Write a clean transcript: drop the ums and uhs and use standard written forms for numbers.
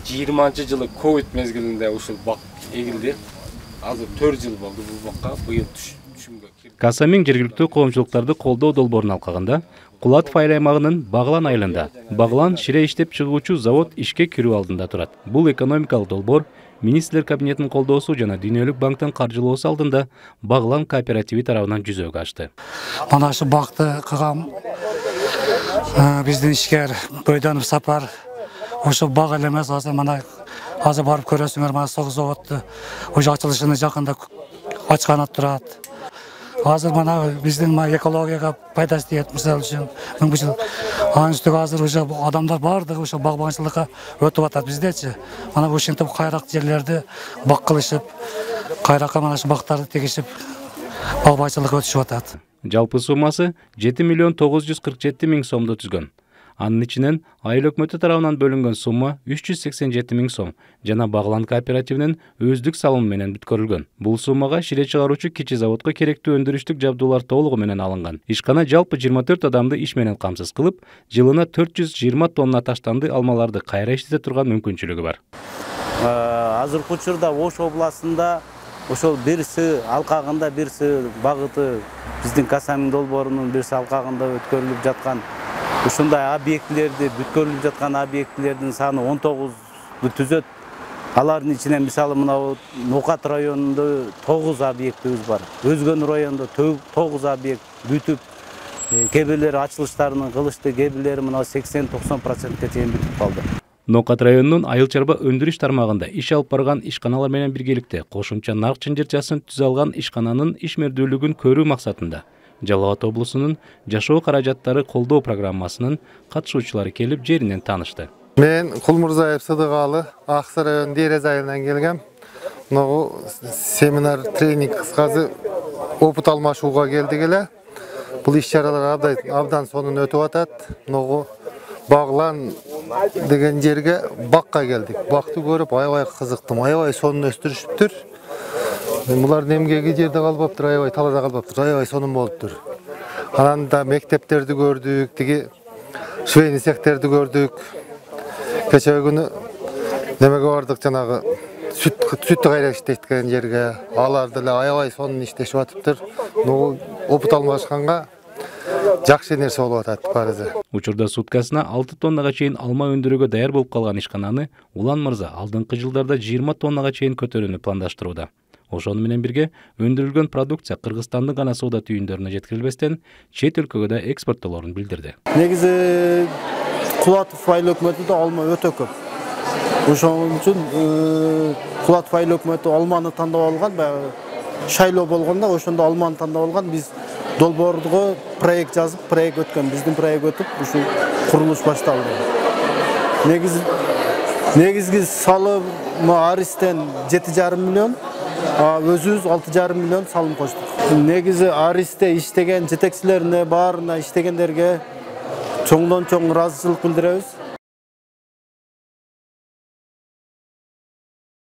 20-жылы ковид мезгилинде ушул бак эгилди. Азыр 4 жыл болду бул бакка. Быйыл түшүмгө кирди. Касамин жергиликтүү коомчулуктарды колдоо долбоорун алкагында Кулатов аймагынын Баглан айылында Баглан шире иштеп чыгуучу завод ишке кирүү алдында турат. Бул экономикалык долбоор Министрлер кабинетинин колдоосу жана Дүйнөлүк банктын каржылоосу алдында Баглан кооперативи тарабынан жүзөгө ашты. Мана ушу бакты кылган биздин ишкер Бөйдөнов Сапар ошо бак эле эмес, азыр барып көрөсүңөр, мана сол заводду уже ачылышыны жакында ачканы турат. Азыр мана биздин экологияга пайдасы тиет, мисалы үчүн миңбушыл. Анын үстүгө азыр уже адамдар бардыгы ошо багбанчылыкка өтүп атат биздечи. Мана ушинтип кайрак жерлерди бак кылышып, кайракка мана ушу бактарды тегишип багбанчылыкка өтүшүп атат. Жалпы суммасы 7.947.000 сомду түзгөн. Анын ичинен айыл өкмөтү тарабынан бөлүнгөн сумма 387.000 сом жана Баглан кооперативинин өздүк салымы менен бүткөрүлгөн. Бул суммага шире чыгаруучу кичи заводко керектүү өндүрүштүк жабдуулар толугу менен алынган. Ишкана жалпы 24 адамды иш менен камсыз кылып, жылына 420 тонна таштанды алмаларды кайра иштете турган мүмкүнчүлүгү бар. Азыркы учурда Ош областында ошол бирси алкагында, бирси багыты биздин Касамин долбоорунун бирси алкагында өткөрүлүп жаткан ушундай объектилерди, бүткөрүлүп жаткан объектилердин саны 19 түзөт. Алардын ичинен мисалы мына Нокат районунда 9 объектибиз бар. Өзгөн районунда 9 объект бүтүп, кебелери ачылыштарын кылышты, кебелери мына 80-90%ке чейин бүтүп калды. Нокат районунун айыл чарба өндүрүш тармагында иш алып барган ишканалар менен биргеликте кошумча нарк чынжырчасын түзө алган ишкананын ишмердүүлүгүн көрүү максатында Жалал Абад облусунун жашоо каражаттары колдоо программасынын катышуучулары келип жеринен таанышты. Мен Кулмурзаев Сыдыгалы, Аксы районунун Дерез айылынан келгем. Могу семинар, тренинг кыскасы опыт алмашууга келдик эле. Бул иш-чаралар абдан сонун өтүп атат. Могу Баглан деген жерге бакка келдик. Бакты көрүп аябай кызыктым. Аябай сонун өстүрүшүптүр. Булардын эмгеги жерде калбаптыр, аябай талада калбаптыр, аябай сонун болуптур. Анан да мектептерди көрдүк, тиги швейный цехтерди көрдүк. Кечээ күнү немеге бардык, жанагы сүт кайрак иштеткен жерге. Алар деле аябай сонун иштешип атыптыр. Опыт алмашканга жакшы нерсе болуп атат баарыбызга. Учурда суткасына 6 тоннага чейин алма өндүрүүгө даяр болуп калган ишкананы Улан мырза алдыңкы жылдарда 20 тоннага чейин көтөрүүнү пландаштырууда. Ошону менен бирге өндүрүлгөн продукция Кыргызстандын гана соода түйүндөрүнө жеткирилбестен чет өлкөгө да экспорттолорун билдирди. Негизи Кулатов айыл өкмөтү да алма өтө көп. Ошон үчүн Кулатов айыл өкмөтү алманы тандап алган, баягы шайлоо болгондо ошондо алманы тандап алган. Биз долбоорго проект жазып, проект өткөн, биздин проект өтүп, ушу курулуш башталды. Негизги салымы Аристен 7,5 миллион, өзүбүз 6,5 миллион салым коштук. Негизи Аристе иштеген жетекчилерине, баарына иштегендерге чоңдон чоң ыраазычылык билдиребиз.